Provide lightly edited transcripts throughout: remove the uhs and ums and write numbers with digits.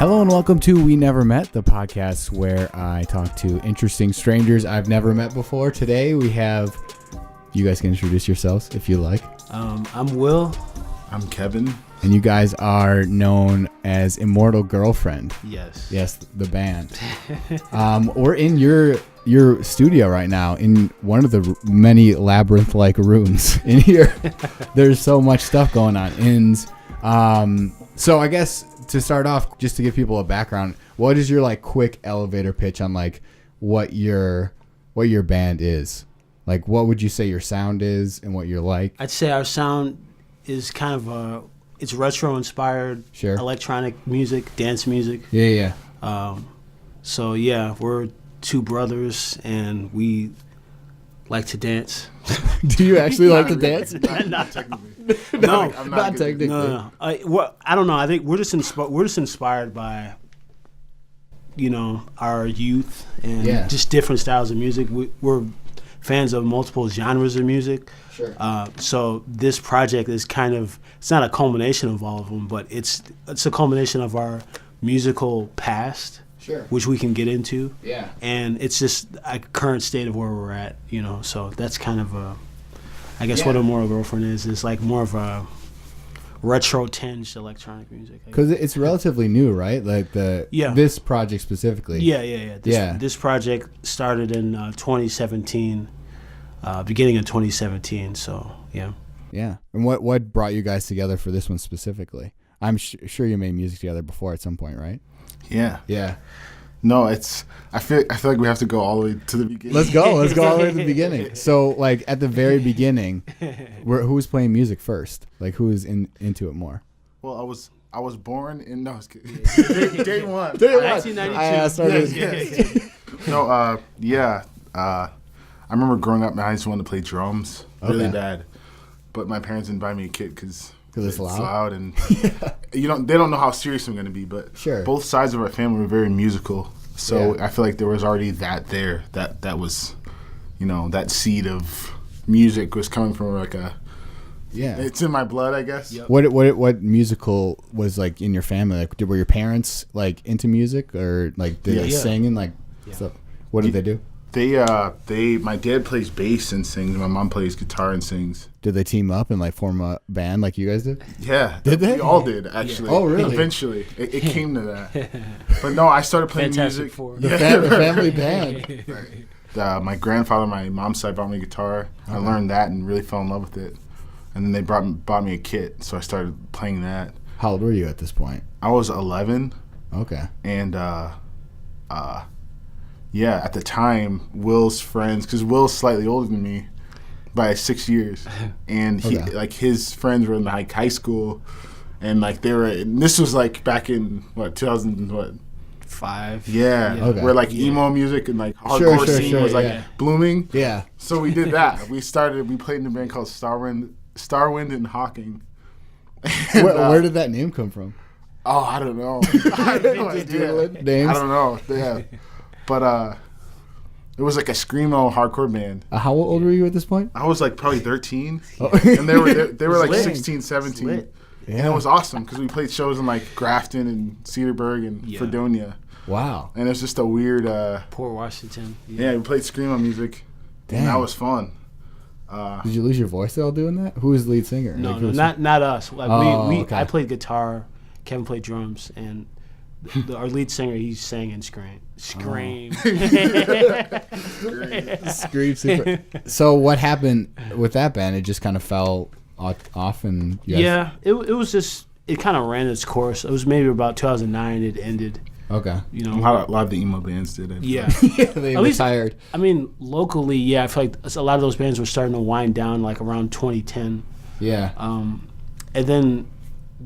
Hello and welcome to We Never Met, the podcast where I talk to interesting strangers I've never met before. Today we have, you guys can introduce yourselves if you like. I'm Will. I'm Kevin. And you guys are known as Immortal Girlfriend. Yes. Yes, the band. We're in your studio right now in one of the many labyrinth-like rooms in here. There's so much stuff going on. So I guess to start off, just to give people a background, what is your like quick elevator pitch on like what your band is? Like what would you say your sound is and what you're like? I'd say our sound is kind of it's retro inspired, Sure. Electronic music, dance music. Yeah. So yeah, we're two brothers and we like to dance. Do you actually like to dance? Not technically. No, I'm not good. technically. No. I don't know. I think we're just inspired by, our youth and just different styles of music. We're fans of multiple genres of music. Sure. So this project is it's not a culmination of all of them, but it's a culmination of our musical past. Sure. Which we can get into. Yeah. And it's just a current state of where we're at, so that's kind of I guess what Immortal Girlfriend is like more of a retro tinged electronic music. Because it's relatively new, right? Like this project specifically. Yeah. This project started in 2017, beginning of 2017. So yeah. Yeah. And what brought you guys together for this one specifically? I'm sure you made music together before at some point, right? Yeah. Yeah. No, I feel like we have to go all the way to the beginning. Let's go all the way to the beginning. So, like at the very beginning, who was playing music first? Like who was into it more? Well, I was born in I was kidding. Day one. 1992. I started. No, I remember growing up and I just wanted to play drums really bad, but my parents didn't buy me a kit because it's loud and they don't know how serious I'm going to be. But sure. Both sides of our family were very musical, so I feel like there was already that there. That was, that seed of music was coming from like a. Yeah, it's in my blood, I guess. Yep. What musical was like in your family? Like, were your parents like into music or like did they sing and like? Yeah. So, what did they do? My dad plays bass and sings. My mom plays guitar and sings. Did they team up and like form a band like you guys did? Yeah. Did they? We all did, actually. Oh, really? Eventually. It came to that. But no, I started playing Fantastic music. The family band. Right. My grandfather, my mom's side, bought me a guitar. Okay. I learned that and really fell in love with it. And then they bought me a kit, so I started playing that. How old were you at this point? I was 11. Okay. And at the time, Will's friends, because Will's slightly older than me by 6 years, and his friends were in like high school, and like and this was like back in 2005. Yeah. Okay. Where like emo music and like hardcore scene was like blooming. Yeah. So we did that. We played in a band called Starwind and Hawking. And, where did that name come from? Oh, I don't know. I have no idea. Names? I don't know. Yeah. But it was like a screamo hardcore band. How old were you at this point? I was like probably 13, and they were like 16, 17. Yeah. And it was awesome because we played shows in like Grafton and Cedarburg and Fredonia. Wow. And it was just a weird. Port Washington. Yeah, we played screamo music. Damn. And that was fun. Did you lose your voice while doing that? Who was the lead singer? No, not us. Like okay. I played guitar, Kevin played drums, and our lead singer, he sang and screamed. Scream. Scream. So what happened with that band? It just kind of fell off, and it was just it kind of ran its course. It was maybe about 2009. It ended. Okay. A lot of the emo bands did it. Yeah. They retired. I mean, locally, I feel like a lot of those bands were starting to wind down, like around 2010. Yeah. And then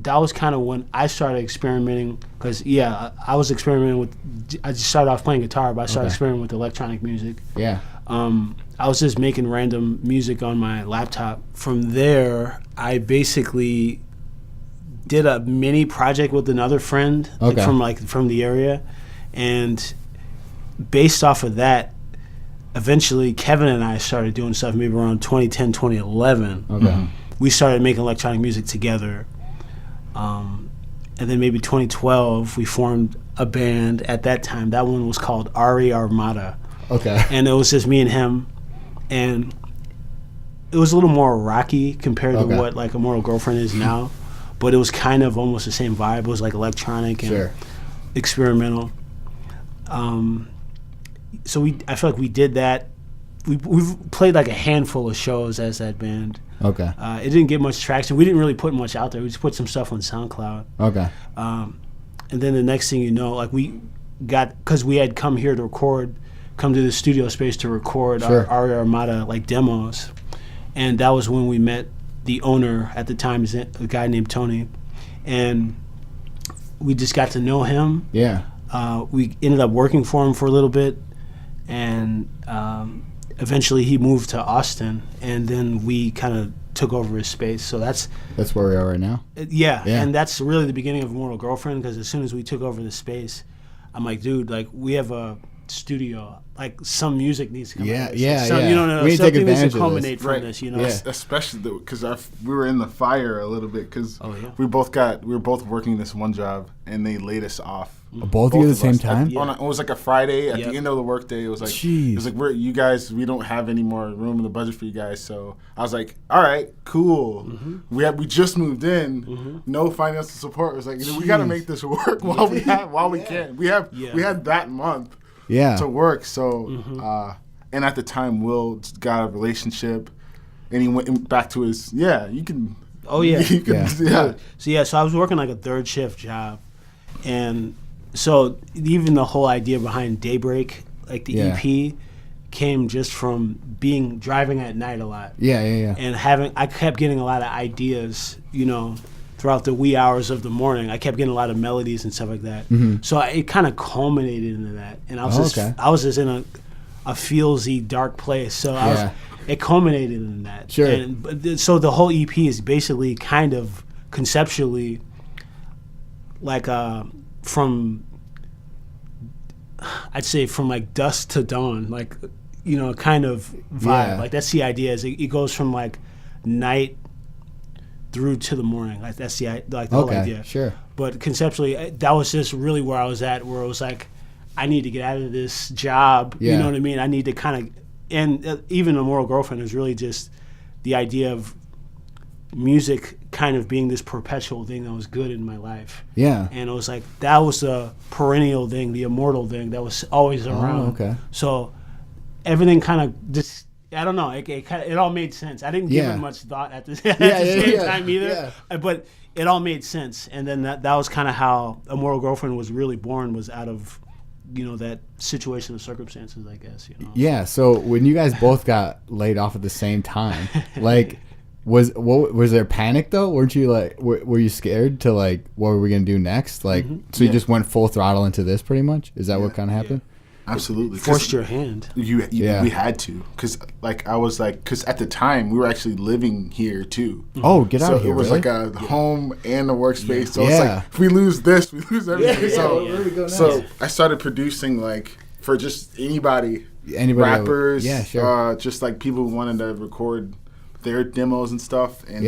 that was kind of when I started experimenting because, I was experimenting with – I just started off playing guitar, but I started experimenting with electronic music. Yeah. I was just making random music on my laptop. From there, I basically did a mini project with another friend from the area. And based off of that, eventually Kevin and I started doing stuff maybe around 2010, 2011. Okay. We started making electronic music together. and then maybe 2012 we formed a band. At that time, that one was called ReArmada. Okay. And it was just me and him, and it was a little more rocky compared to what like Immortal Girlfriend is now, but it was kind of almost the same vibe. It was like electronic and experimental. So I feel like we did that. We've played like a handful of shows as that band. Okay. It didn't get much traction. We didn't really put much out there. We just put some stuff on SoundCloud. Okay. And then the next thing you know, like we got, because we had come here to record, come to the studio space to record our ReArmada like demos. And that was when we met the owner at the time, a guy named Tony. And we just got to know him. Yeah. We ended up working for him for a little bit. And eventually he moved to Austin. And then we kind of took over his space. So that's where we are right now. Yeah. And that's really the beginning of Immortal Girlfriend, because as soon as we took over the space, I'm like, dude, like we have a studio, like some music needs to come out of this. You know, we need to take something needs advantage to culminate from right. this, you know. Especially because we were in the fire a little bit, because we were both working this one job and they laid us off. Both of you at the same time? It was like a Friday at the end of the workday. It was like, you guys, we don't have any more room in the budget for you guys. So I was like, all right, cool. We just moved in, no financial support. It was like, we got to make this work while we can. We had that month to work. So and at the time, Will got a relationship, and he went back to his you can. Oh yeah, you can, So I was working like a third shift job, and so even the whole idea behind Daybreak, like the EP, came just from driving at night a lot. And I kept getting a lot of ideas, you know, throughout the wee hours of the morning. I kept getting a lot of melodies and stuff like that. So it kind of culminated into that, and I was just in a feelsy dark place. So it culminated in that. So the whole EP is basically kind of conceptually like from like dusk to dawn, like, you know, kind of vibe. Like that's the idea. Is it goes from like night through to the morning. Like that's the whole idea. But conceptually, that was just really where I was at. Where it was like, I need to get out of this job. You know what I mean? I need to kind of, and even Immortal Girlfriend is really just the idea of music kind of being this perpetual thing that was good in my life. And it was like, that was the perennial thing, the immortal thing that was always around. So everything kind of just, I don't know, it all made sense. I didn't give it much thought at the same time either, but it all made sense. And then that was kind of how Immortal Girlfriend was really born, was out of, you know, that situation of circumstances, I guess, you know. Yeah, so when you guys both got laid off at the same time, like, was there panic though? Weren't you like, were you scared to like, what were we gonna do next? Like, so you just went full throttle into this pretty much? Is that what kind of happened? Absolutely. Forced your hand. We had to, because like I was like, because at the time we were actually living here too. Oh, get out of here! So it was like a home and a workspace. So it's like, if we lose this, we lose everything. So I started producing like for just anybody rappers, just like people who wanted to record their demos and stuff, and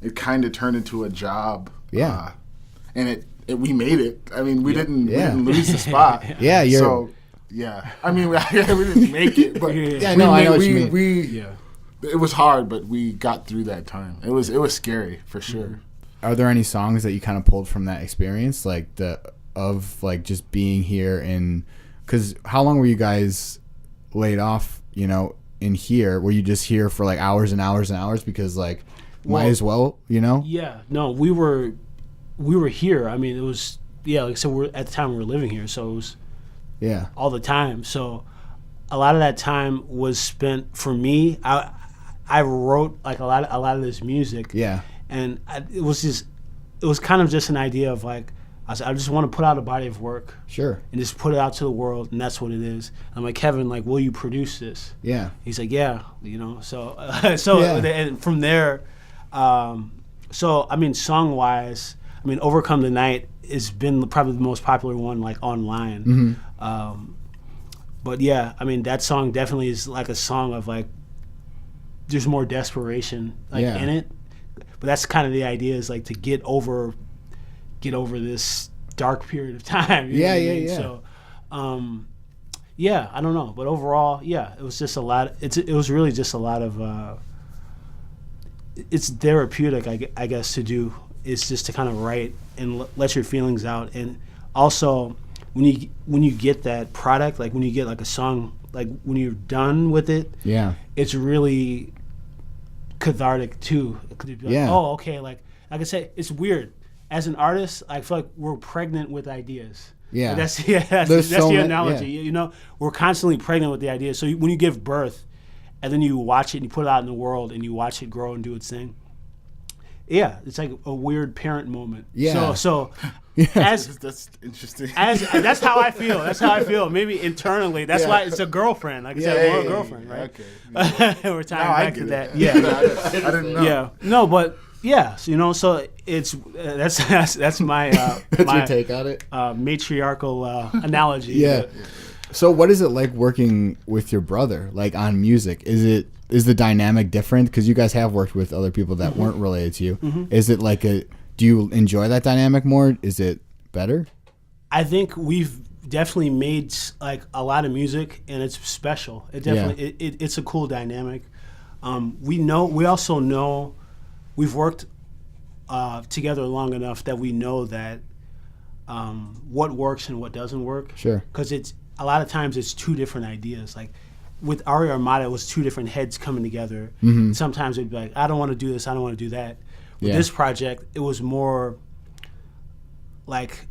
it kind of turned into a job. And we made it. I mean, we didn't lose the spot. I mean, we didn't make it, but I know what you mean. It was hard, but we got through that time. It was scary for sure. Are there any songs that you kind of pulled from that experience, like just being here? And because how long were you guys laid off? You know, in here, were you just here for like hours and hours and hours because like might as well, you know? No, we were here. I mean, it was like I said, at the time we were living here, so it was all the time. So a lot of that time was spent, for me, I wrote like a lot of this music, and it was kind of just an idea of like, I just want to put out a body of work, and just put it out to the world, and that's what it is. I'm like, Kevin, like, will you produce this? He's like, you know. So and from there, so I mean, song wise, I mean, Overcome the Night has been probably the most popular one like online. But I mean, that song definitely is like a song of like, there's more desperation like in it. But that's kind of the idea, is like to get over get over this dark period of time. Yeah. So, I don't know, but overall, it was just a lot. It was really just a lot of. It's therapeutic, I guess, to do. It's just to kind of write and let your feelings out, and also when you get that product, like when you get like a song, like when you're done with it, it's really cathartic too. Like, oh, okay, like I said, it's weird. As an artist, I feel like we're pregnant with ideas. Yeah, that's the analogy. Yeah. You know, we're constantly pregnant with the ideas. So when you give birth, and then you watch it and you put it out in the world and you watch it grow and do its thing. Yeah, it's like a weird parent moment. Yeah. So that's interesting. That's how I feel. That's how I feel. Maybe internally. That's why it's a girlfriend. Like I said, more a girlfriend, right? Okay. Yeah. We're tying back to that. Yeah. I didn't know. Yeah. No, but yeah. So, you know, so it's that's my that's your take on it. Matriarchal analogy. Yeah. So what is it like working with your brother, like on music? Is the dynamic different? Because you guys have worked with other people that weren't related to you. Mm-hmm. Is it like do you enjoy that dynamic more? Is it better? I think we've definitely made like a lot of music, and it's special. It definitely it's a cool dynamic. We also know we've worked together long enough that we know that what works and what doesn't work. Sure. Because a lot of times it's two different ideas. Like with ReArmada, it was two different heads coming together. Mm-hmm. Sometimes it'd be like, I don't want to do this, I don't want to do that. With this project, it was more like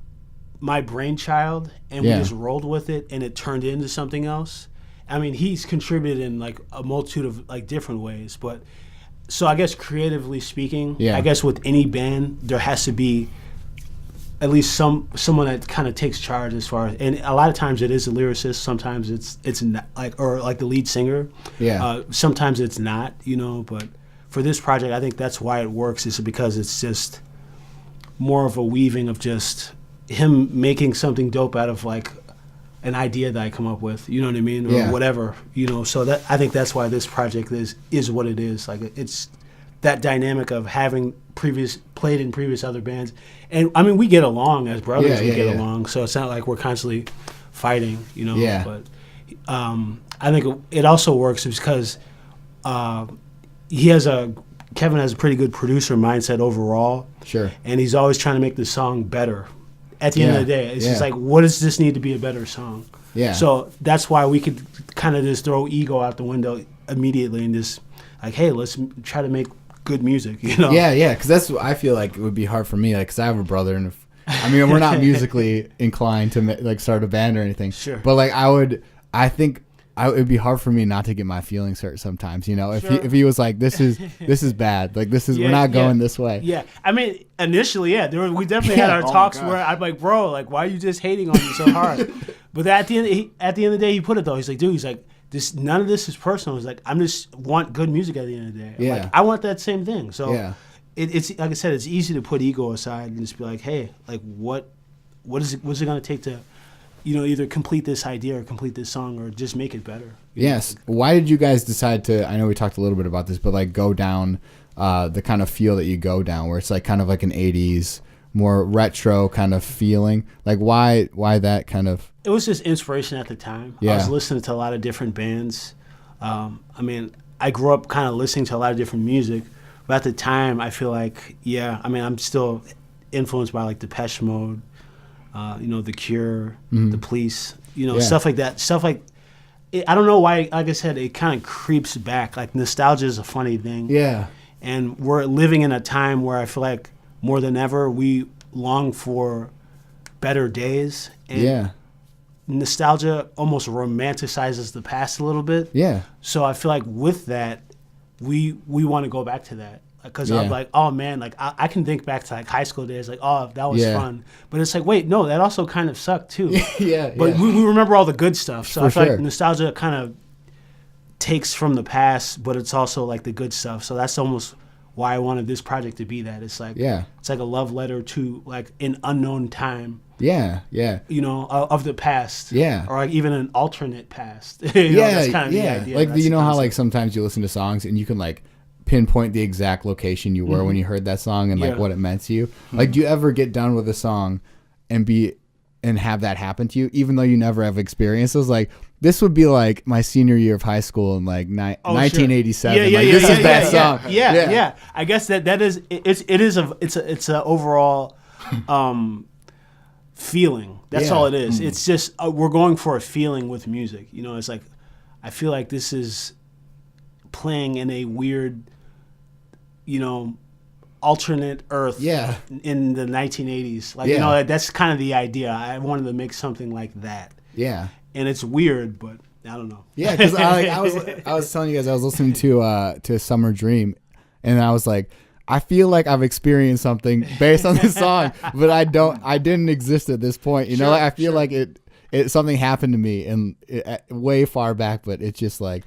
my brainchild, and we just rolled with it, and it turned into something else. I mean, he's contributed in like a multitude of like different ways, but so I guess creatively speaking, I guess with any band, there has to be at least someone that kind of takes charge as far as, and a lot of times it is a lyricist. Sometimes it's not, or like the lead singer. Yeah. Sometimes it's not, you know. But for this project, I think that's why it works, is because it's just more of a weaving of just him making something dope out of like an idea that I come up with. You know what I mean, or whatever. You know. So that I think that's why this project is what it is. Like it's that dynamic of having played in previous other bands. And I mean, we get along as brothers. We get along, so it's not like we're constantly fighting, you know. Yeah. But I think it also works because Kevin has a pretty good producer mindset overall. Sure. And he's always trying to make the song better. At the end of the day, it's just like, what does this need to be a better song? Yeah. So that's why we could kind of just throw ego out the window immediately and just like, hey, let's try to make good music, you know? Yeah, because that's what I feel like it would be hard for me, like, because I have a brother, and we're not musically inclined to like start a band or anything. Sure. But like I think it would be hard for me not to get my feelings hurt sometimes, you know? If he was like, this is bad, like we're not going this way. Yeah, I mean, initially, we definitely had our talks where I'm like, bro, like, why are you just hating on me so hard? But at the end of the day, he put it though. He's like, dude, none of this is personal. It's like, I'm just want good music at the end of the day. Yeah. Like, I want that same thing. So it's like I said, it's easy to put ego aside and just be like, hey, like what's it going to take to, you know, either complete this idea or complete this song or just make it better. Yes. Why did you guys decide to, I know we talked a little bit about this, but like go down the kind of feel that you go down, where it's like kind of like an 80s, more retro kind of feeling? Like why that kind of? It was just inspiration at the time. Yeah. I was listening to a lot of different bands. I mean, I grew up kind of listening to a lot of different music, but at the time, I feel like, I'm still influenced by like Depeche Mode, you know, The Cure, The Police, you know, stuff like that. Stuff like, I don't know why, like I said, it kind of creeps back. Like nostalgia is a funny thing. Yeah. And we're living in a time where I feel like more than ever, we long for better days. And nostalgia almost romanticizes the past a little bit. Yeah. So I feel like with that, we want to go back to that. Because I'm like, oh man, like I can think back to like high school days, like, oh, that was fun. But it's like, wait, no, that also kind of sucked too. But we remember all the good stuff. So I feel like nostalgia kind of takes from the past, but it's also like the good stuff. So that's almost why I wanted this project to be that. It's like, it's like a love letter to like an unknown time. Yeah. You know, of the past. Yeah. Or like even an alternate past. You know, that's kind of the idea. Like, you know how like sometimes you listen to songs and you can like pinpoint the exact location you were when you heard that song and like what it meant to you? Like, do you ever get done with a song and have that happen to you, even though you never have experienced? It was like, this would be like my senior year of high school in like 1987. Sure. This is that song. Yeah. I guess that is it's a overall feeling. That's all it is. It's just we're going for a feeling with music. You know, it's like I feel like this is playing in a weird, you know, alternate Earth in the 1980s. Like, you know, that's kind of the idea. I wanted to make something like that. Yeah. And it's weird, but I don't know. Yeah, because I was telling you guys, I was listening to a Summer Dream, and I was like, I feel like I've experienced something based on this song, but I didn't exist at this point. You know, like, I feel like it something happened to me and way far back, but it's just like,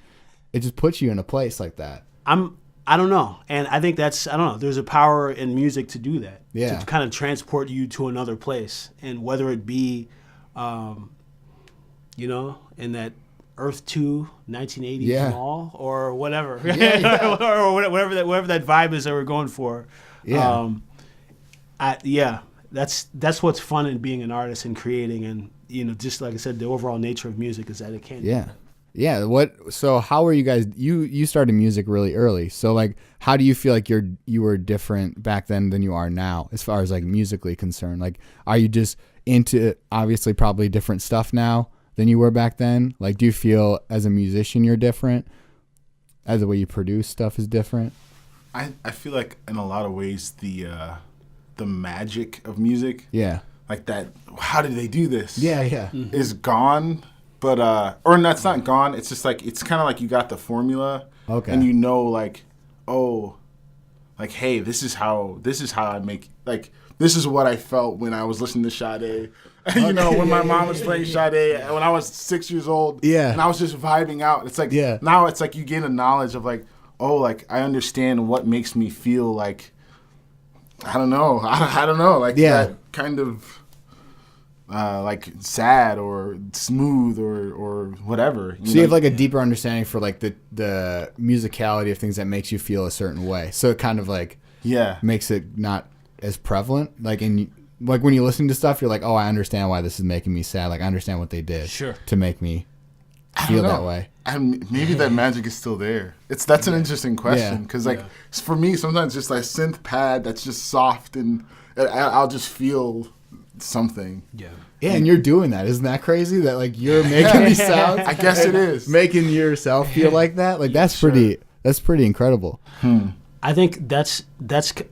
it just puts you in a place like that. I don't know. And I think I don't know, there's a power in music to do that. Yeah. To kind of transport you to another place. And whether it be, you know, in that Earth 2 1980s mall or whatever. or whatever that vibe is that we're going for. Yeah. That's what's fun in being an artist and creating. And, you know, just like I said, the overall nature of music is that it can. Yeah. Yeah. So how were you guys? You started music really early. So like, how do you feel like you were different back then than you are now, as far as like musically concerned? Like, are you just into obviously probably different stuff now than you were back then? Like, do you feel as a musician you're different? As the way you produce stuff is different? I feel like in a lot of ways the magic of music, like that. How did they do this? Is gone. But or that's not gone. It's just like it's kind of like you got the formula, and you know, like, oh, like, hey, this is how I make, like, this is what I felt when I was listening to Sade. You know, when my mom was playing Sade when I was 6 years old. And I was just vibing out. It's like now it's like you gain a knowledge of like, oh, like I understand what makes me feel like, I don't know, like that kind of. Like sad or smooth or whatever. You have like a deeper understanding for like the musicality of things that makes you feel a certain way. So it kind of like makes it not as prevalent. Like like when you listen to stuff, you're like, oh, I understand why this is making me sad. Like I understand what they did to make me feel that way. And maybe that magic is still there. That's an interesting question because like for me, sometimes just like synth pad that's just soft and I'll just feel something. And you're doing that. Isn't that crazy that like you're making these sounds? I guess it is. Making yourself feel like that. Like that's pretty incredible. I think that's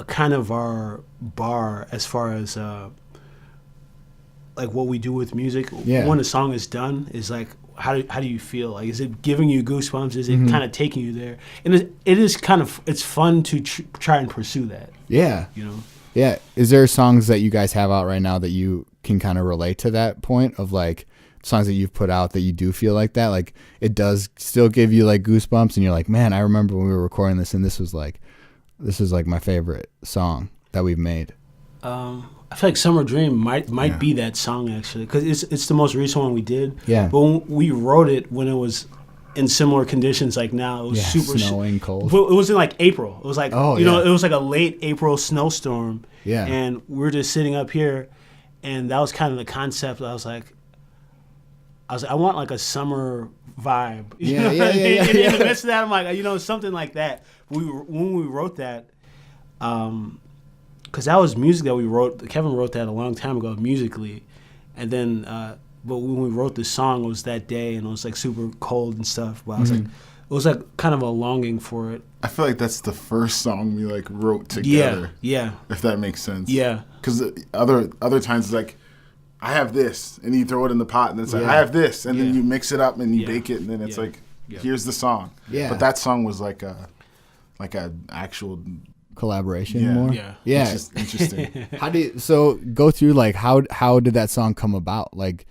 kind of our bar as far as like what we do with music. When a song is done is like how do you feel? Like is it giving you goosebumps? Is it kind of taking you there? And it is kind of it's fun to try and pursue that. Yeah. You know. Yeah. Is there songs that you guys have out right now that you can kind of relate to that point of like songs that you've put out that you do feel like that? Like it does still give you like goosebumps and you're like, man, I remember when we were recording this and this was like my favorite song that we've made. I feel like Summer Dream might be that song actually because it's the most recent one we did. Yeah. But when we wrote it when it was in similar conditions like now, it was super snowing, cold. But it was in like April. It was like know, it was like a late April snowstorm. Yeah. And we're just sitting up here, and that was kind of the concept. I was like, I want like a summer vibe. You know? In the midst of that, I'm like, you know, something like that. When we wrote that, because that was music that we wrote. Kevin wrote that a long time ago musically, and then. But when we wrote this song, it was that day, and it was like super cold and stuff. But I was like, it was like kind of a longing for it. I feel like that's the first song we like wrote together. Yeah. If that makes sense. Yeah. Because other times it's like, I have this, and you throw it in the pot, and it's like I have this, and then you mix it up and you bake it, and then it's like, here's the song. Yeah. But that song was like a actual collaboration more. Yeah. It's just interesting. So go through like how did that song come about? Like.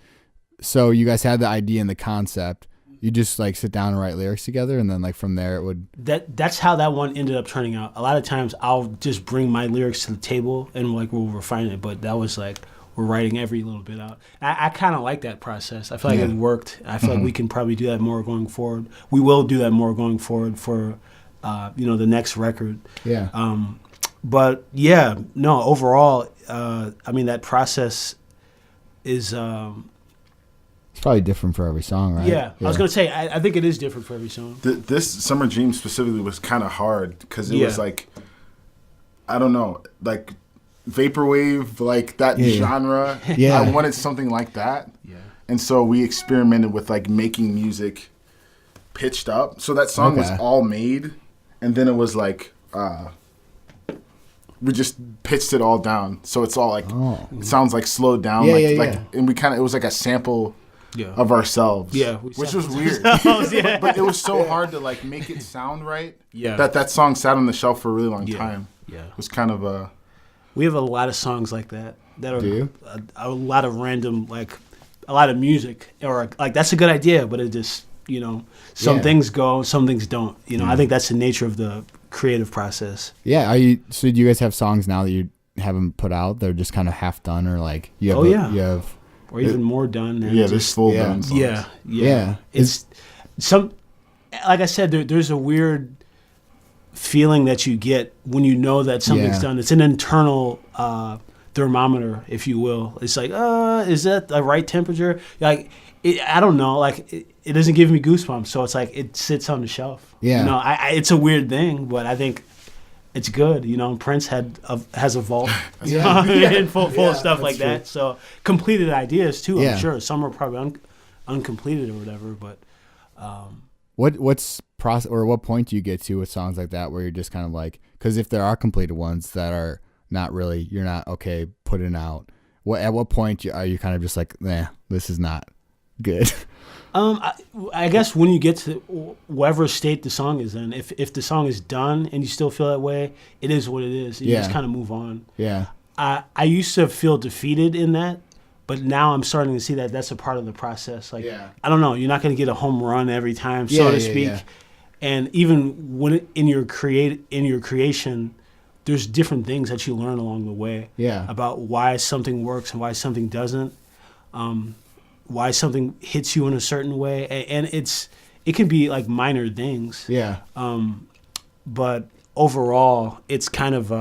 So you guys had the idea and the concept. You just like sit down and write lyrics together, and then like from there it would. That's how that one ended up turning out. A lot of times I'll just bring my lyrics to the table and like we'll refine it. But that was like we're writing every little bit out. I kind of like that process. I feel like it worked. I feel like we can probably do that more going forward. We will do that more going forward for the next record. Yeah. But yeah, no, overall, that process is. It's probably different for every song, right? Yeah. I was going to say, I think it is different for every song. This Summer Dream specifically was kind of hard because it was like, I don't know, like vaporwave, like that genre. Yeah. I wanted something like that. Yeah. And so we experimented with like making music pitched up. So that song was all made, and then it was like we just pitched it all down. So it's all like it sounds like slowed down. And we it was like a sample of ourselves. Yeah. Which was weird. But it was so hard to like make it sound right. Yeah. That song sat on the shelf for a really long time. Yeah. It was kind of a... We have a lot of songs like that. Do you? A lot of random, like, a lot of music. Or, like, that's a good idea, but it just, some things go, some things don't. I think that's the nature of the creative process. Yeah. So do you guys have songs now that you haven't put out? They're just kind of half done, or like you have you have... Or even more done. There's full done songs. Yeah. It's some, like I said, there's a weird feeling that you get when you know that something's done. It's an internal thermometer, if you will. It's like, is that the right temperature? Like, I don't know. Like, it doesn't give me goosebumps. So it's like it sits on the shelf. Yeah. It's a weird thing, but I think it's good. Prince has a vault full of stuff like that. So completed ideas too. I'm sure some are probably uncompleted or whatever. But what's process, or what point do you get to with songs like that where you're just kind of like, because if there are completed ones that are not really, you're not okay putting out. At what point are you kind of just like, this is not good? I guess when you get to whatever state the song is in, if the song is done and you still feel that way, it is what it is. You just kind of move on. Yeah. I used to feel defeated in that, but now I'm starting to see that that's a part of the process. Like, I don't know, you're not going to get a home run every time, so to speak. Yeah. And even when in your creation, there's different things that you learn along the way. Yeah. About why something works and why something doesn't. Why something hits you in a certain way, and it can be like minor things. Yeah. But overall, it's kind of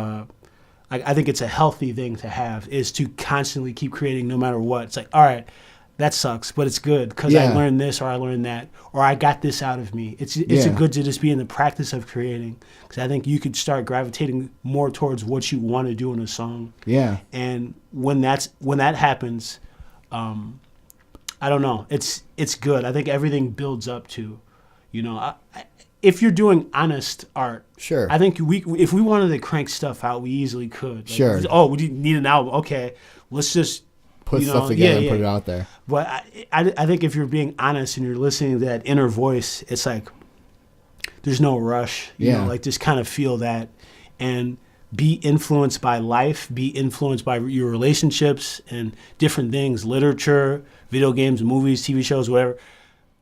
I think it's a healthy thing to have, is to constantly keep creating no matter what. It's like, all right, that sucks, but it's good because I learned this or I learned that or I got this out of me. It's good to just be in the practice of creating, because I think you could start gravitating more towards what you want to do in a song. Yeah. And when that happens, I don't know. It's good. I think everything builds up to, if you're doing honest art. Sure. I think if we wanted to crank stuff out, we easily could. Like, sure. Oh, we need an album. Okay, let's just put stuff together and put it out there. But I think if you're being honest and you're listening to that inner voice, it's like there's no rush. You know, like just kind of feel that and be influenced by life, be influenced by your relationships and different things, literature, video games, movies, TV shows, whatever.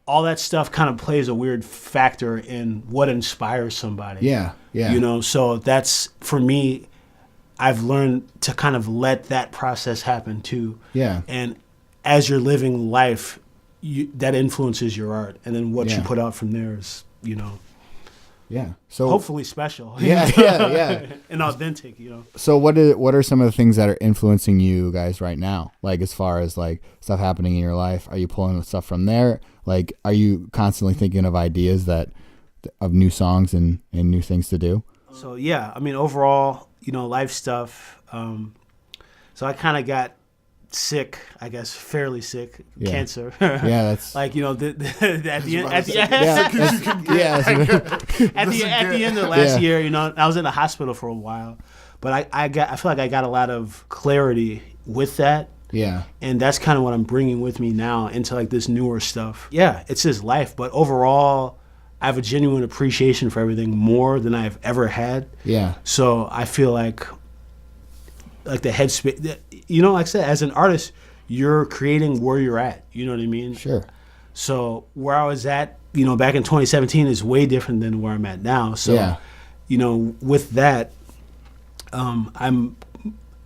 All that stuff kind of plays a weird factor in what inspires somebody. Yeah. So that's, for me, I've learned to kind of let that process happen too. Yeah. And as you're living life, that influences your art. And then what you put out from there is, Yeah. So hopefully special. Yeah. And authentic, So what are some of the things that are influencing you guys right now? Like, as far as like stuff happening in your life, are you pulling stuff from there? Like, are you constantly thinking of ideas of new songs and new things to do? So overall, life stuff. So I kind of got sick, I guess, fairly sick, cancer. Yeah, that's like at the end of last year, I was in the hospital for a while, but I feel like I got a lot of clarity with that. Yeah, and that's kind of what I'm bringing with me now into like this newer stuff. Yeah, it's just life, but overall, I have a genuine appreciation for everything more than I've ever had. Yeah. So I feel like the headspace, like I said, as an artist, you're creating where you're at. You know what I mean? Sure. So where I was at, back in 2017 is way different than where I'm at now. So, with that, I'm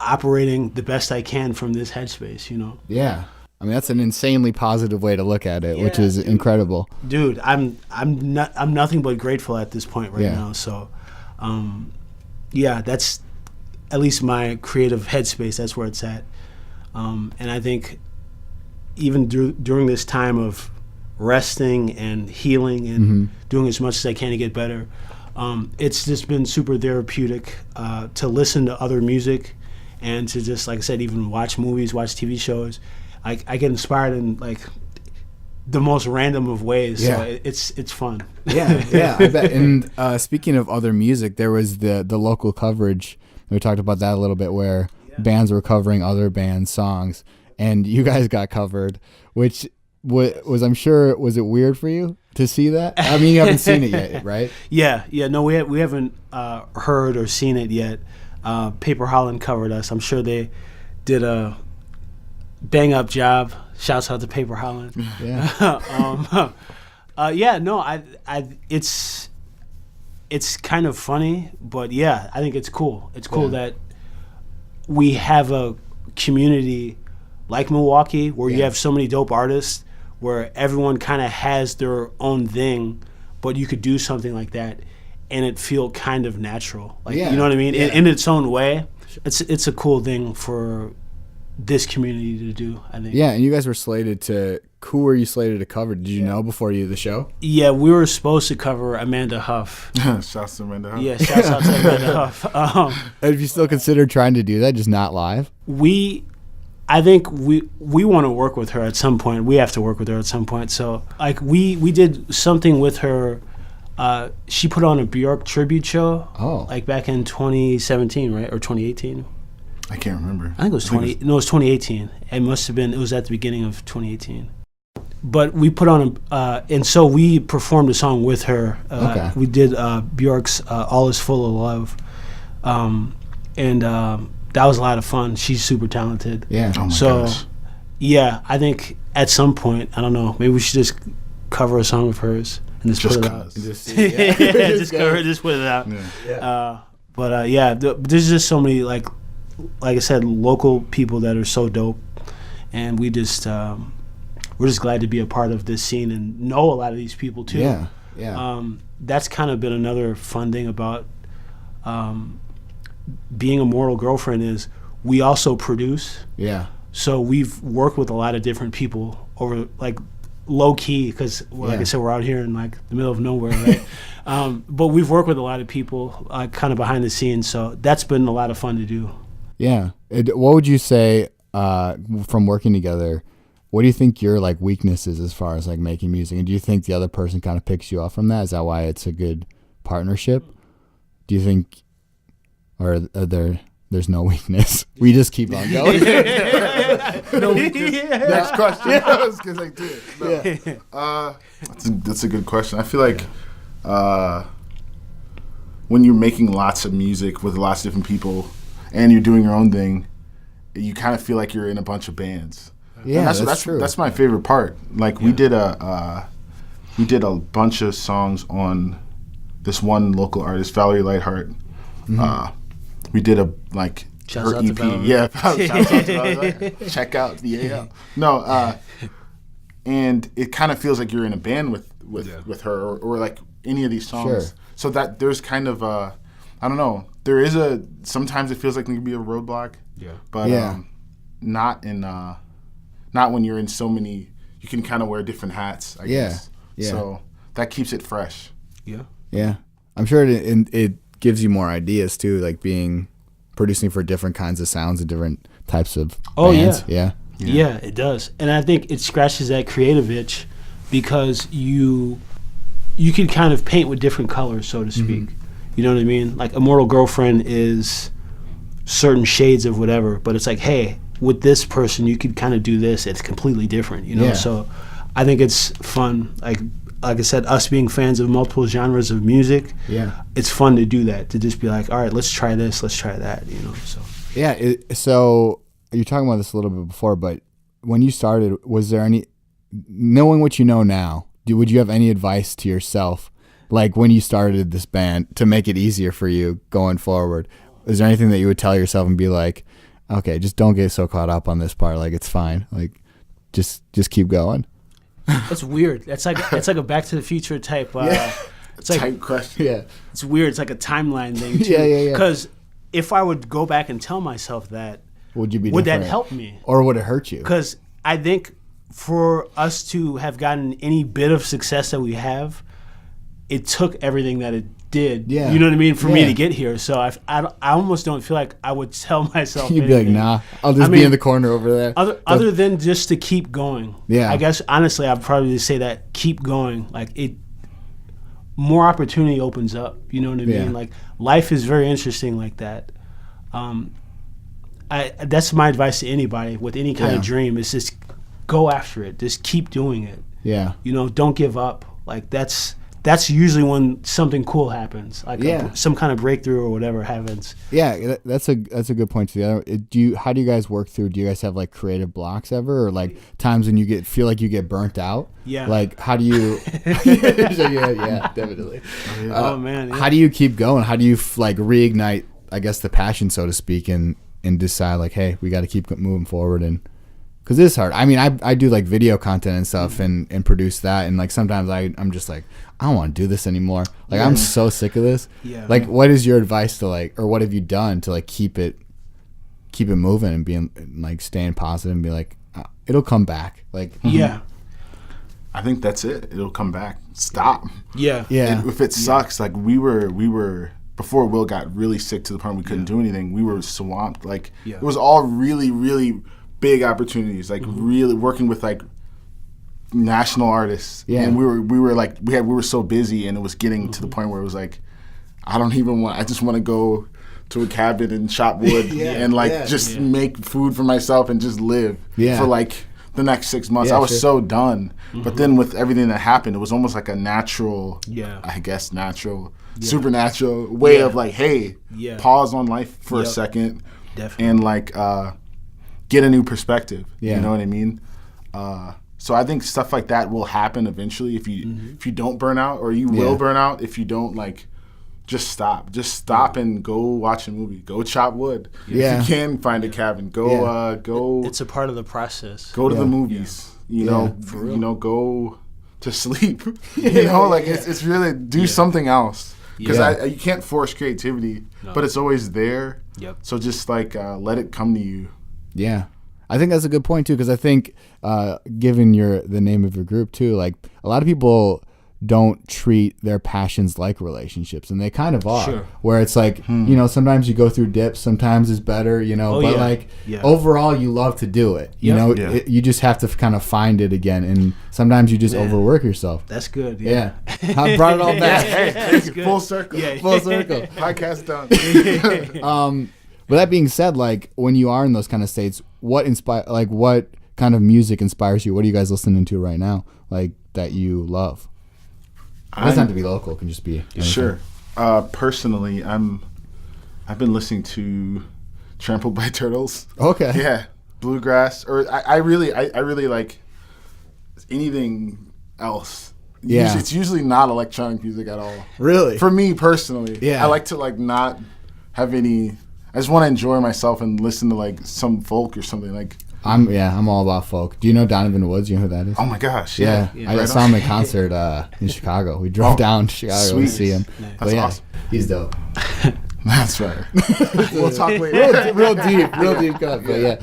operating the best I can from this headspace, Yeah. I mean, that's an insanely positive way to look at it, which is incredible. Dude, I'm nothing but grateful at this point right now. So, that's at least my creative headspace. That's where it's at. And I think even during this time of resting and healing and doing as much as I can to get better, it's just been super therapeutic to listen to other music and to just, like I said, even watch movies, watch TV shows. I get inspired in like the most random of ways. So it's fun. Yeah, I bet. And speaking of other music, there was the local coverage. We talked about that a little bit, where bands were covering other bands' songs, and you guys got covered, which was, I'm sure, was it weird for you to see that? I mean, you haven't seen it yet, right? No, we haven't heard or seen it yet. Paper Holland covered us. I'm sure they did a bang up job. Shouts out to Paper Holland. It's kind of funny, but I think it's cool. It's cool that we have a community like Milwaukee where you have so many dope artists, where everyone kind of has their own thing, but you could do something like that and it feel kind of natural. Like, you know what I mean? In its own way. It's a cool thing for this community to do, I think. Yeah, and you guys were slated to... Who were you slated to cover? Did you know before the show? Yeah, we were supposed to cover Amanda Huff. Shouts to Amanda Huff. Yeah, shouts out to Amanda Huff. Have you still considered trying to do that, just not live? I think we want to work with her at some point. We have to work with her at some point. So, like, we did something with her. She put on a Bjork tribute show. Oh. Like back in 2017, right? Or 2018? I can't remember. I think it was 2018. It must have been, it was at the beginning of 2018. But we put on and so we performed a song with her. We did Bjork's All Is Full of Love. And that was a lot of fun. She's super talented. Yeah. Oh my gosh. Yeah, I think at some point, I don't know, maybe we should just cover a song of hers and just put it out. Just put it out. Yeah. There's just so many, like I said, local people that are so dope, and we just we're just glad to be a part of this scene and know a lot of these people too. Yeah. That's kind of been another fun thing about being Immortal Girlfriend is we also produce. Yeah. So we've worked with a lot of different people over, like, low key, because like I said, we're out here in like the middle of nowhere, right? But we've worked with a lot of people kind of behind the scenes, so that's been a lot of fun to do. Yeah. What would you say from working together? What do you think your like weaknesses as far as like making music, and do you think the other person kind of picks you up from that? Is that why it's a good partnership? Do you think, or there's no weakness? We just keep on going. No weakness. Next question. I was gonna say, dude, no. That's a good question. I feel like when you're making lots of music with lots of different people and you're doing your own thing, you kind of feel like you're in a bunch of bands. Yeah, that's true. That's my favorite part. Like we did a bunch of songs on this one local artist, Valerie Lightheart. Mm-hmm. We did a like Shouts her out to EP. Valerie. Yeah, shouts out to Valerie. Check out the AL. No, and it kind of feels like you're in a band with her or like any of these songs. Sure. So that there's kind of I don't know. There is sometimes it feels like there can be a roadblock. Yeah. But not when you're in so many. You can kind of wear different hats, I guess. Yeah. So that keeps it fresh. Yeah. Yeah. I'm sure it gives you more ideas too, like producing for different kinds of sounds and different types of bands. Yeah, it does. And I think it scratches that creative itch because you can kind of paint with different colors, so to speak. Mm-hmm. You know what I mean? Like Immortal Girlfriend is certain shades of whatever, but it's like, hey, with this person you could kind of do this. It's completely different, you know? Yeah. So I think it's fun. Like I said, us being fans of multiple genres of music, it's fun to do that, to just be like, all right, let's try this, let's try that, you know. So so you're talking about this a little bit before, but when you started, was there any, knowing what you know now, would you have any advice to yourself, like when you started this band, to make it easier for you going forward? Is there anything that you would tell yourself and be like, okay, just don't get so caught up on this part, like it's fine, like just keep going? It's weird. It's like a Back to the Future type. It's like type question. Yeah, it's weird. It's like a timeline thing too. Yeah. Because if I would go back and tell myself that, would you be? Would different? that help me, or would it hurt you? Because I think for us to have gotten any bit of success that we have, it took everything that it did. Yeah. You know what I mean? For me to get here. So I almost don't feel like I would tell myself You'd anything. be like, nah, I'll just be in the corner over there. Other than just to keep going. Yeah. I guess, honestly, I'd probably say that keep going. Like, more opportunity opens up. You know what I mean? Like, life is very interesting like that. That's my advice to anybody with any kind of dream is just go after it. Just keep doing it. Yeah. You know, don't give up. Like, that's usually when something cool happens, like some kind of breakthrough or whatever happens. Yeah, that's a good point too. How do you guys work through? Do you guys have like creative blocks ever, or like times when you feel like you get burnt out? Yeah. Like, how do you? yeah, definitely. Oh man. Yeah. How do you keep going? How do you like reignite, I guess, the passion, so to speak, and decide like, hey, we got to keep moving forward and. Because it's hard. I mean, I do like video content and stuff and produce that. And like sometimes I'm just like, I don't want to do this anymore. Like I'm so sick of this. Yeah. Like what is your advice to like, or what have you done to like keep it moving and being like staying positive and be like, it'll come back. Like, yeah. I think that's it. It'll come back. Stop. Yeah. Yeah. If it sucks, like we were before Will got really sick to the point we couldn't do anything, we were swamped. Like it was all really, really big opportunities, like really working with like national artists, and we were so busy, and it was getting to the point where it was like, I just want to go to a cabin and chop wood and make food for myself and just live for like the next 6 months. I was so done. But then with everything that happened, it was almost like a natural, supernatural way of like, hey, pause on life for a second. Definitely. And like get a new perspective. Yeah. You know what I mean? So I think stuff like that will happen eventually if you don't burn out, or you will burn out if you don't like just stop. Just stop and go watch a movie. Go chop wood. Yeah. If you can find a cabin. Go It's a part of the process. Go to the movies. You know, go to sleep. It's really do something else. Because you can't force creativity, but it's always there. Yep. So just like let it come to you. Yeah, I think that's a good point too, because I think given the name of your group too, like a lot of people don't treat their passions like relationships, and they kind of are. Sure. Where it's like, you know, sometimes you go through dips, sometimes it's better, you know, overall you love to do it. You know, you just have to kind of find it again, and sometimes you just overwork yourself. That's good. Yeah. I brought it all back. That's good. Full circle. Yeah. Full circle. Podcast done. With that being said, like when you are in those kind of states, what kind of music inspires you? What are you guys listening to right now, like that you love? It doesn't have to be local; it can just be anything. Sure. Personally, I've been listening to Trampled by Turtles. Okay. Yeah, bluegrass, or I really like anything else. Yeah. It's usually not electronic music at all. Really? For me personally, yeah. I like to like not have any. I just want to enjoy myself and listen to like some folk or something like. I'm all about folk. Do you know Donovan Woods? You know who that is? Oh my gosh, yeah. I saw him at concert in Chicago. We drove down to Chicago to see him. That's awesome. He's dope. That's right. We'll talk later. real deep cut, but yeah.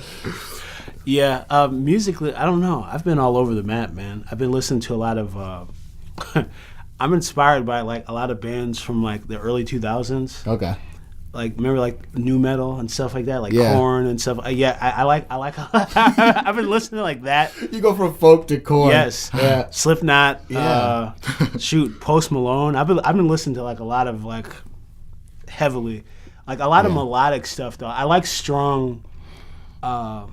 Yeah, musically, I don't know. I've been all over the map, man. I've been listening to a lot of. I'm inspired by like a lot of bands from like the early 2000s. Okay. Like remember like new metal and stuff like that, like Korn and stuff. I like. I've been listening to like that. You go from folk to Korn. Yes. Yeah. Slipknot. Yeah. Post Malone. I've been listening to like a lot of like heavily, like a lot of melodic stuff though. I like strong. I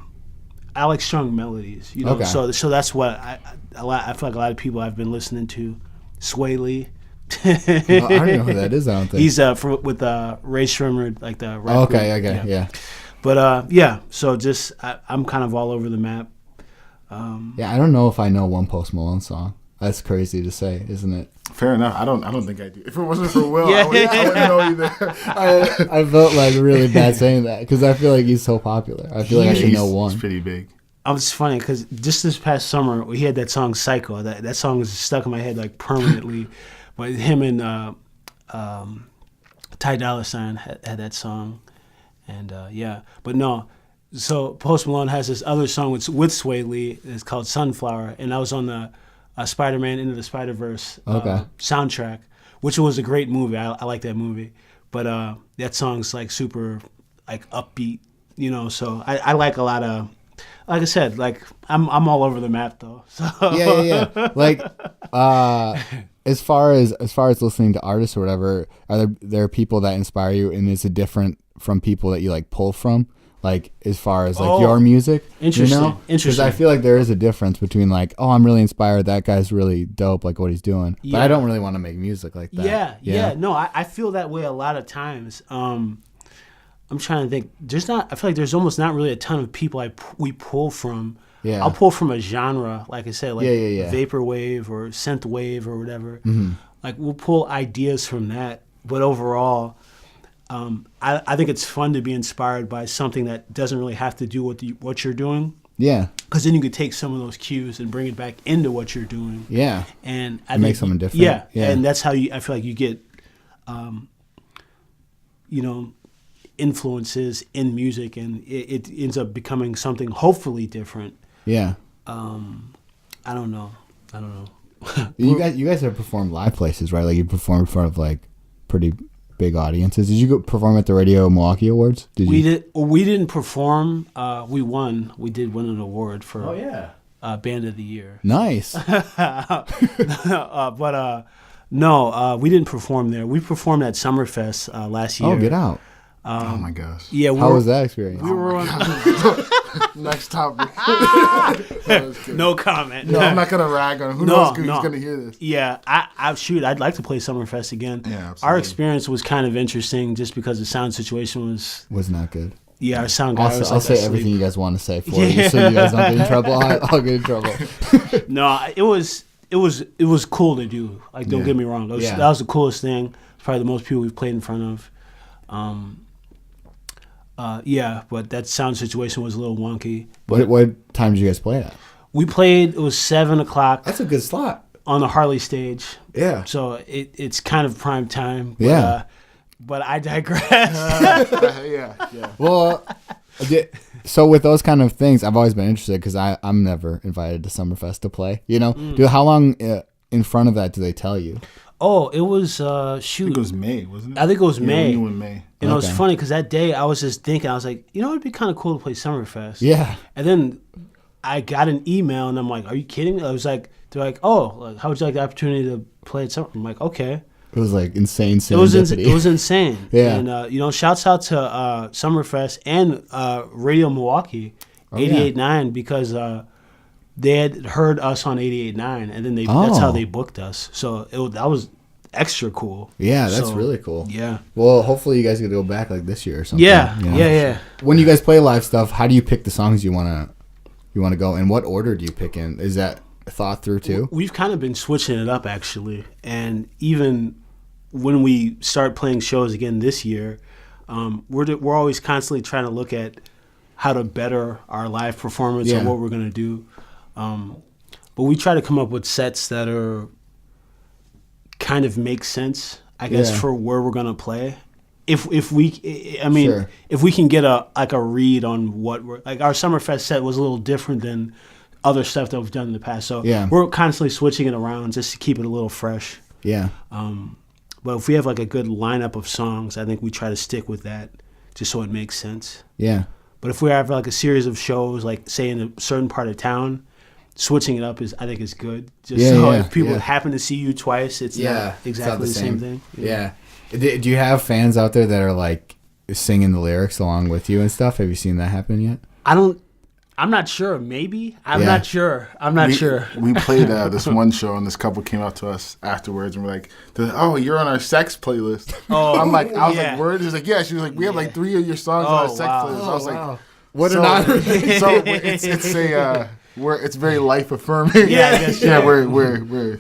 like strong melodies. You know. Okay. So that's what I feel like a lot of people I've been listening to. Sway Lee. I don't know who that is. I don't think he's with Ray Shremmer, like the rap group. Yeah. But so just I'm kind of all over the map. I don't know if I know one Post Malone song. That's crazy to say, isn't it? Fair enough. I don't think I do. If it wasn't for Will, I wouldn't know either. I felt like really bad saying that because I feel like he's so popular. I feel like I should know one. He's pretty big. It's funny because just this past summer we had that song "Psycho." That song is stuck in my head like permanently. But him and Ty Dolla $ign had that song, and but no. So Post Malone has this other song with Sway Lee. It's called "Sunflower," and I was on the Spider-Man Into the Spider-Verse soundtrack, which was a great movie. I like that movie, but that song's like super like upbeat, you know. So I like a lot of. Like I said, like I'm all over the map though. So. Yeah. Like, as far as listening to artists or whatever, are there people that inspire you, and is it different from people that you like pull from? Like as far as like your music, interesting, you know? Because I feel like there is a difference between like, oh, I'm really inspired. That guy's really dope, like what he's doing. Yeah. But I don't really want to make music like that. Yeah. No, I feel that way a lot of times. I'm trying to think. I feel like there's almost not really a ton of people we pull from. Yeah. I'll pull from a genre, like I said, like vaporwave or synthwave or whatever. Mm-hmm. Like we'll pull ideas from that. But overall, I think it's fun to be inspired by something that doesn't really have to do with what you're doing. Yeah. Because then you could take some of those cues and bring it back into what you're doing. Yeah. And make something different. Yeah. And that's how I feel like you get, influences in music, and it ends up becoming something hopefully different. Yeah. I don't know. You guys have performed live places, right? Like you performed in front of like pretty big audiences. Did you go perform at the Radio Milwaukee Awards? We didn't perform. We won. We did win an award for Band of the Year. Nice. No, we didn't perform there. We performed at Summerfest last year. Oh, get out. Oh my gosh. Yeah. How was that experience? We were on. Next topic. No comment. No, I'm not gonna rag on him. Who knows who's gonna hear this? Yeah, I'd like to play Summerfest again. Yeah, absolutely. Our experience was kind of interesting just because the sound situation was not good. Yeah, our sound guy was I'll say everything you guys want to say for you, so you guys don't get in trouble. I'll get in trouble. No, it was cool to do. Like, don't get me wrong. That was the coolest thing. Probably the most people we've played in front of. But that sound situation was a little wonky. What time did you guys play at? We played, it was 7 o'clock. That's a good slot. On the Harley stage. Yeah. So it's kind of prime time. But, yeah. But I digress. Yeah. Well, so with those kind of things, I've always been interested because I'm never invited to Summerfest to play. You know, how long in front of that do they tell you? Oh, it was I think it was May, wasn't it? I think it was May. You in May. And it was funny because that day I was just thinking, I was like, it'd be kind of cool to play Summerfest. Yeah. And then I got an email and I'm like, are you kidding me? I was like, they're like, oh, how would you like the opportunity to play at Summer? I'm like, okay. It was like insane serendipity. It was insane. Yeah. And, shouts out to Summerfest and Radio Milwaukee, 88.9, because they had heard us on 88.9, and then that's how they booked us. So that was extra cool. Yeah, that's really cool. Yeah. Well, hopefully you guys get to go back like this year or something. Yeah, you know? yeah. When you guys play live stuff, how do you pick the songs you want to go? And what order do you pick in? Is that thought through too? We've kind of been switching it up actually, and even when we start playing shows again this year, we're always constantly trying to look at how to better our live performance or what we're going to do. But we try to come up with sets that are kind of make sense, I guess, for where we're going to play. If we can get a read on what we're like, our Summerfest set was a little different than other stuff that we've done in the past. So we're constantly switching it around just to keep it a little fresh. Yeah. But if we have like a good lineup of songs, I think we try to stick with that just so it makes sense. Yeah. But if we have like a series of shows, like say in a certain part of town, switching it up I think is good. If people happen to see you twice, it's not exactly the same thing. Yeah. Do you have fans out there that are like singing the lyrics along with you and stuff? Have you seen that happen yet? I'm not sure. Maybe. I'm not sure. We played this one show, and this couple came up to us afterwards, and we're like, "Oh, you're on our sex playlist." Oh, I was like, "Word?" He's like, "Yeah." She was like, "We have like 3 of your songs on our sex playlist." I was like, "What an honor!" So it's very life affirming. Yeah, I guess. Yeah, we're.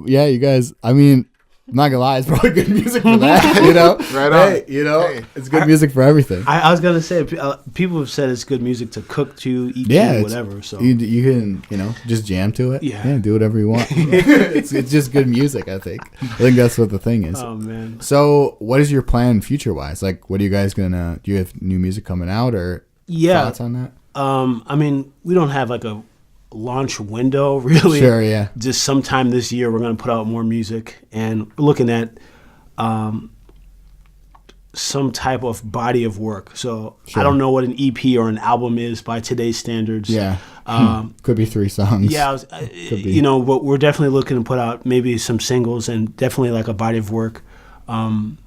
Yeah, you guys. I mean, I'm not gonna lie, it's probably good music for that. You know, right on. Hey, you know, it's good music for everything. I was gonna say, people have said it's good music to cook to, eat to, whatever. So you can, you know, just jam to it. Yeah, do whatever you want. it's just good music. I think that's what the thing is. Oh man. So, what is your plan future wise? Like, what are you guys gonna? Do you have new music coming out or thoughts on that? I mean, we don't have like a launch window really. Sure, yeah. Just sometime this year we're going to put out more music, and we're looking at some type of body of work. So I don't know what an EP or an album is by today's standards. Yeah. Could be 3 songs. Yeah, you know, but we're definitely looking to put out maybe some singles and definitely like a body of work, and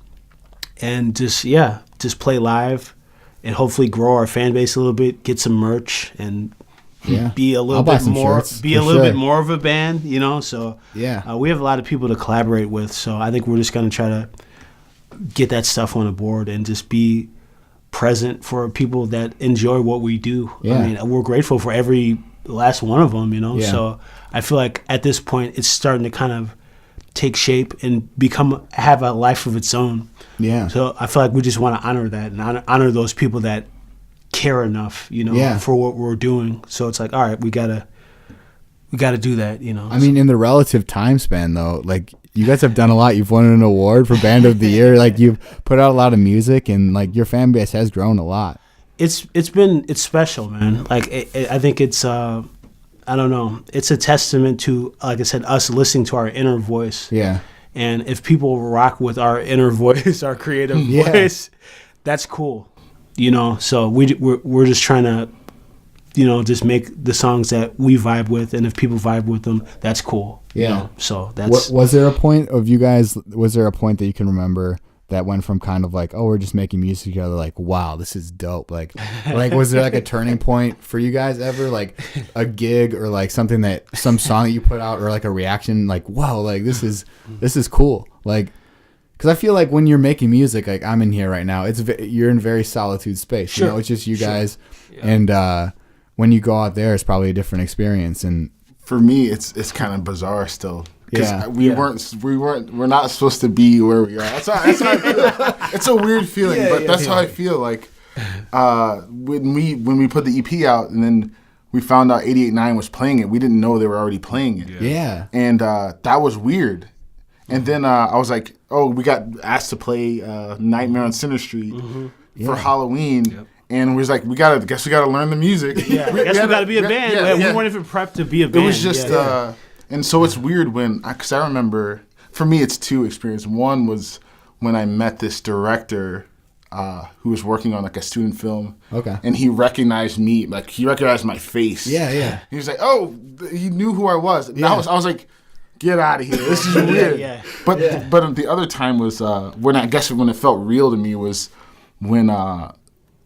just play live and hopefully grow our fan base a little bit, get some merch, and be a little bit more, bit more of a band, you know. So we have a lot of people to collaborate with. So I think we're just gonna try to get that stuff on the board and just be present for people that enjoy what we do. Yeah. I mean, we're grateful for every last one of them, you know. Yeah. So I feel like at this point it's starting to kind of take shape and have a life of its own. Yeah. So I feel like we just want to honor that and honor those people that care enough, you know, for what we're doing. So it's like, all right, we gotta do that, you know. I mean, in the relative time span though, like you guys have done a lot. You've won an award for Band of the Year. Like you've put out a lot of music, and like your fan base has grown a lot. It's special, man. Like I think it's I don't know. It's a testament to, like I said, us listening to our inner voice. Yeah. And if people rock with our inner voice, our creative voice, that's cool. You know, so we're just trying to, you know, just make the songs that we vibe with, and if people vibe with them, that's cool. Yeah. You know? So that's. Was there a point of you guys? Was there a point that you can remember that went from kind of like, oh, we're just making music together, like, wow, this is dope. Like was there like a turning point for you guys ever? Like a gig or like some song that you put out or like a reaction, like, wow, like this is cool. Like, cause I feel like when you're making music, like I'm in here right now, you're in very solitude space. Sure. You know, it's just you guys. Yeah. And when you go out there, it's probably a different experience. And for me, it's kind of bizarre still. Yeah, we're not supposed to be where we are. That's how I feel. It's a weird feeling, but that's how I feel. Like when we put the EP out, and then we found out 88.9 was playing it. We didn't know they were already playing it. Yeah, and that was weird. And then I was like, oh, we got asked to play Nightmare on Center Street for Halloween. Yep. And we was like, we gotta learn the music. Yeah, I guess we gotta be a band. We weren't even prepped to be a band. It was just. And so it's weird because I remember, for me, it's 2 experiences. One was when I met this director who was working on like a student film. Okay. And he recognized me, like he recognized my face. Yeah. He was like, oh, he knew who I was. And I was like, get out of here. This is weird. But the other time was when it felt real to me was when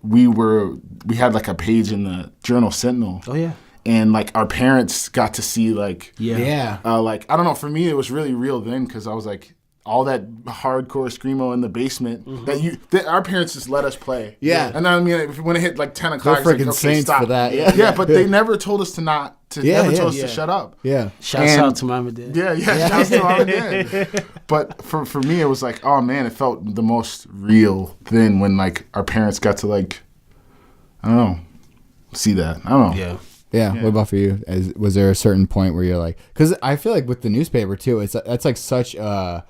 we had like a page in the Journal Sentinel. Oh yeah. And like our parents got to see like like I don't know, for me it was really real then because I was like all that hardcore screamo in the basement that our parents just let us play. Yeah. And I mean when it hit like 10 o'clock, they're freaking like, saints stop. for that. Yeah, but they never told us to never told us to shut up. Yeah. Shouts out to Mom and Dad. Yeah. Shouts to Mom and Dad. But for me it was like, oh man, it felt the most real then when like our parents got to like, I don't know, see that. I don't know. Yeah. What about for you? Was there a certain point where you're like, because I feel like with the newspaper too, that's like such a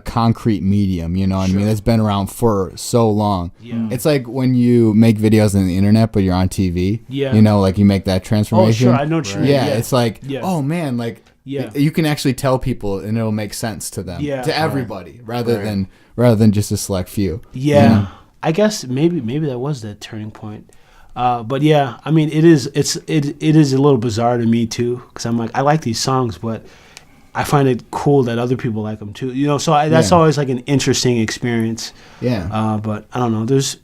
concrete medium, you know what I mean? That's been around for so long. Yeah. It's like when you make videos on the internet, but you're on TV. Yeah. You know, like you make that transformation. Oh, sure. I know what you mean. Yeah. It's like, oh man, like you can actually tell people and it'll make sense to them, to everybody, rather than just a select few. Yeah. You know? I guess maybe that was that turning point. But yeah, I mean, it is a little bizarre to me too, because I'm like, I like these songs, but I find it cool that other people like them too. You know, so that's always like an interesting experience. Yeah. But I don't know. There's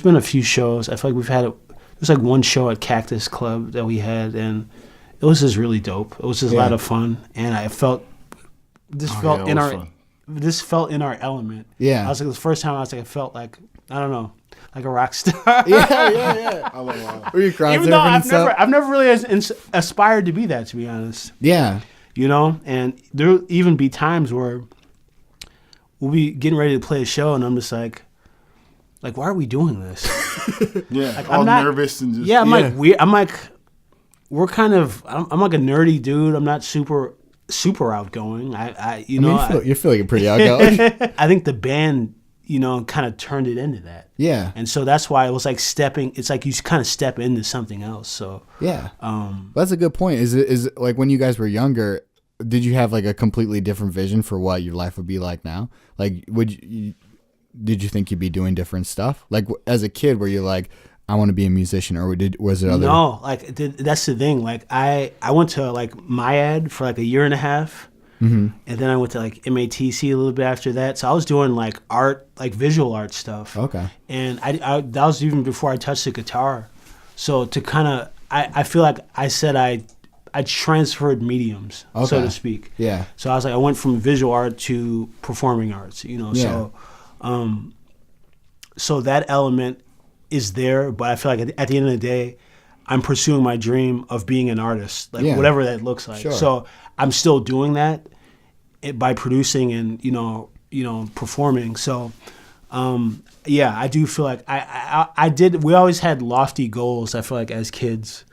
been a few shows. I feel like there's like one show at Cactus Club that we had, and it was just really dope. It was just a lot of fun, and I felt this felt in our element. Yeah. I was like, the first time I felt like, I don't know, like a rock star. Yeah. I love that. Were you crying? Even though I've never really aspired to be that, to be honest. Yeah. You know, and there'll even be times where we'll be getting ready to play a show, and I'm just like, why are we doing this? Yeah, like, all nervous and just. Yeah, I'm like weird. I'm like, we're kind of. I'm like a nerdy dude. I'm not super outgoing. You feel like you're pretty outgoing. I think the band, kind of turned it into that. Yeah. And so that's why it was like it's like you kind of step into something else. So yeah. That's a good point. Is like when you guys were younger, did you have like a completely different vision for what your life would be like now? Like, did you think you'd be doing different stuff? Like as a kid, were you like, I want to be a musician, or was it other? No, like that's the thing. Like I went to like MyAd for like a year and a half, and then I went to like MATC a little bit after that. So I was doing like art, like visual art stuff. Okay. And I that was even before I touched the guitar. So to kind of, I feel like I said I transferred mediums, so to speak. Yeah. So I was like, I went from visual art to performing arts. Yeah. So that element is there, but I feel like at the end of the day, I'm pursuing my dream of being an artist, like whatever that looks like. Sure. So I'm still doing that by producing and performing. So I do feel like I did. We always had lofty goals. I feel like as kids,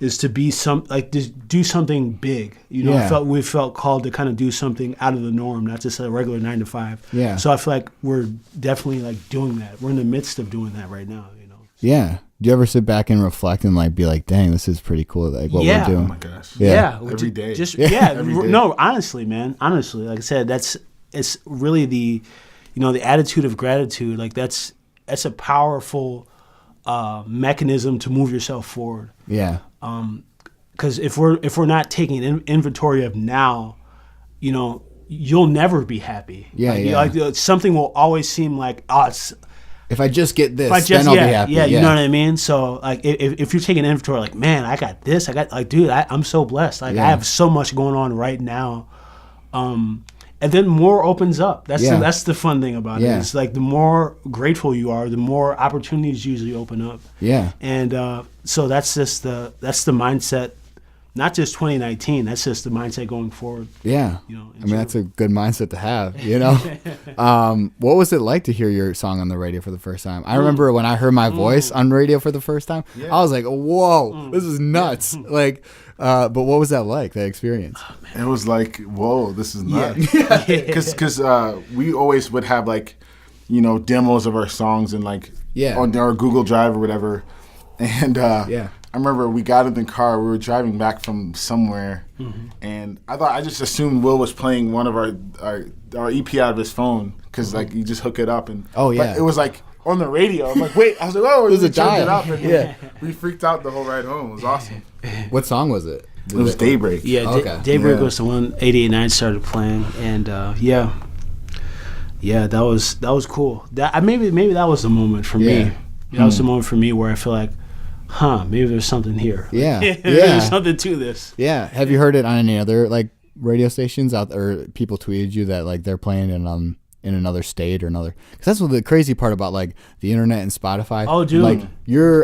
is to be to do something big. We felt called to kind of do something out of the norm, not just a regular 9 to 5. Yeah. So I feel like we're definitely like doing that. We're in the midst of doing that right now. Yeah. Do you ever sit back and reflect and like be like, dang, this is pretty cool, like what we're doing? Oh my gosh. Yeah. Every day. Every day. No, honestly, man. Honestly, like I said, it's really the attitude of gratitude. Like that's a powerful mechanism to move yourself forward. Yeah. Because if we're not taking an inventory of now, you'll never be happy. Yeah. Like something will always seem like, if I just get this, then I'll be happy. Yeah, you know what I mean? So, like, if you're taking inventory, like, man, I got this. I got, like, dude, I'm so blessed. Like, I have so much going on right now. And then more opens up. That's the fun thing about it. It's like the more grateful you are, the more opportunities usually open up. Yeah. And so that's the mindset. Not just 2019. That's just the mindset going forward. Yeah, I mean that's a good mindset to have. What was it like to hear your song on the radio for the first time? I remember when I heard my voice on radio for the first time. I was like, "Whoa, this is nuts!" Like, but what was that like? That experience? It was like, "Whoa, this is nuts!" Because we always would have like, demos of our songs and like on our Google Drive or whatever, and I remember we got in the car. We were driving back from somewhere, and I just assumed Will was playing one of our EP out of his phone because like you just hook it up and but it was like on the radio. I'm like, wait, I was like, oh, there's a dial. It up and we freaked out the whole ride home. It was awesome. What song was it? It was Daybreak. Yeah, Daybreak was the one 88.9 started playing, and that was cool. That maybe that was the moment for me. That was the moment for me where I feel like, maybe there's something here. Yeah. There's something to this. Yeah. Have you heard it on any other like radio stations out there? Or people tweeted you that like they're playing it in another state or another? Because that's what the crazy part about like the internet and Spotify. Oh, dude. Like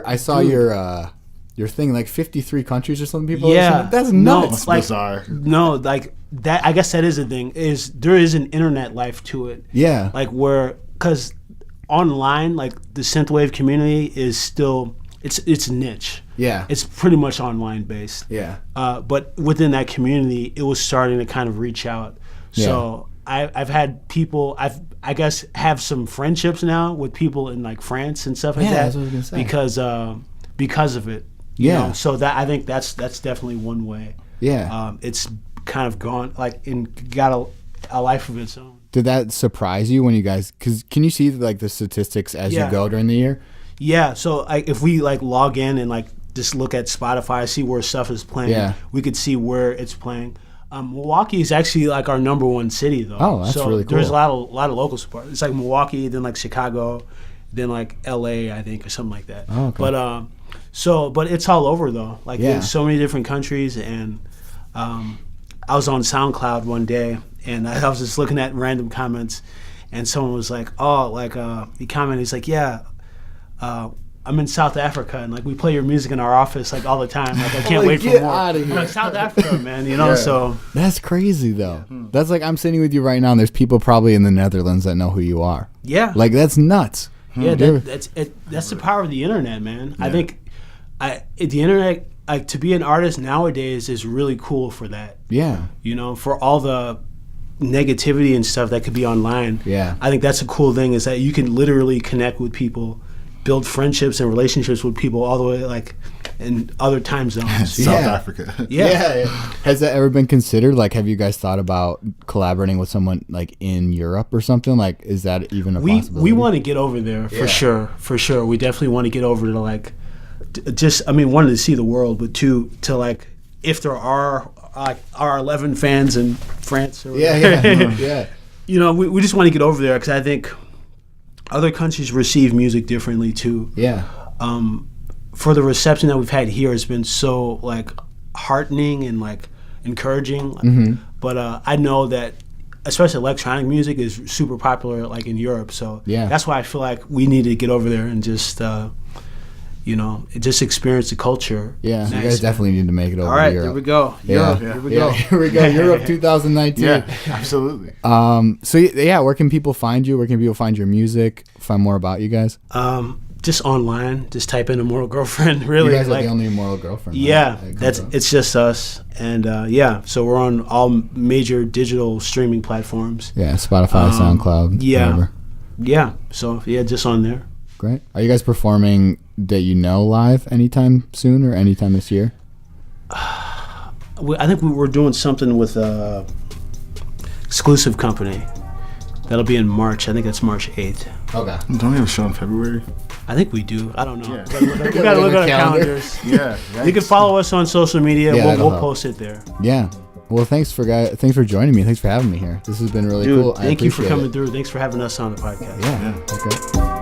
I saw your thing like 53 countries or something. People. Yeah. That's nuts. That's like, bizarre. No, like that. I guess that is the thing. Is there is an internet life to it? Yeah. Like because online, like the synthwave community is still. It's niche. Yeah. It's pretty much online based. Yeah. But within that community, it was starting to kind of reach out. So I've had people, I guess have some friendships now with people in like France and stuff like that. That's what I was gonna say. Because of it. So that I think that's definitely one way. Yeah. It's kind of gone like got a life of its own. Did that surprise you when you guys? Because can you see like the statistics as you go during the year? Yeah, so if we like log in and like just look at Spotify, see where stuff is playing, we could see where it's playing. Milwaukee is actually like our number one city though. Oh, that's really cool. There's a lot of local support. It's like Milwaukee, then like Chicago, then like LA, I think, or something like that. Oh, okay. But it's all over though. Like there's so many different countries, and I was on SoundCloud one day and I was just looking at random comments, and someone was like, he commented, he's like, I'm in South Africa, and like we play your music in our office like all the time. Like I can't wait for more. I'm like, South Africa, man, you know. So that's crazy though. That's like I'm sitting with you right now, and there's people probably in the Netherlands that know who you are. Yeah, like that's nuts. Yeah, that's the power of the internet, man. Yeah. I think the internet, like to be an artist nowadays is really cool for that. Yeah, you know, for all the negativity and stuff that could be online. Yeah, I think that's a cool thing is that you can literally connect with people, build friendships and relationships with people all the way like in other time zones. South Africa. Yeah. Has that ever been considered? Like, have you guys thought about collaborating with someone like in Europe or something? Like, is that even a possibility? We want to get over there for sure. For sure. We definitely want to get over to like, one, to see the world, but two, to like, if there are our 11 fans in France or yeah. You know, we just want to get over there because I think other countries receive music differently too. Yeah. For the reception that we've had here has been so like heartening and like encouraging. Mm-hmm. But I know that especially electronic music is super popular like in Europe. So that's why I feel like we need to get over there and just just experience the culture. Yeah, nice, you guys definitely need to make it over. All right, to Europe. Here we go. Europe, here we go. Here we go. Europe 2019. Yeah, absolutely. So where can people find you? Where can people find your music? Find more about you guys? Just online. Just type in Immortal Girlfriend. Really, you guys are the only Immortal Girlfriend. Yeah, it's just us, and so we're on all major digital streaming platforms. Yeah, Spotify, SoundCloud. Yeah, whatever. So just on there. Great. Are you guys performing that live anytime soon or anytime this year? I think we're doing something with a exclusive company. That'll be in March. I think that's March 8th. Okay. Don't we have a show in February? I think we do. I don't know. Yeah. We got to look at our calendars. Yeah. You can follow us on social media. We'll post it there. Yeah. Well, thanks for joining me. Thanks for having me here. This has been really cool. Thank you for coming through. Thanks for having us on the podcast. Yeah. Okay.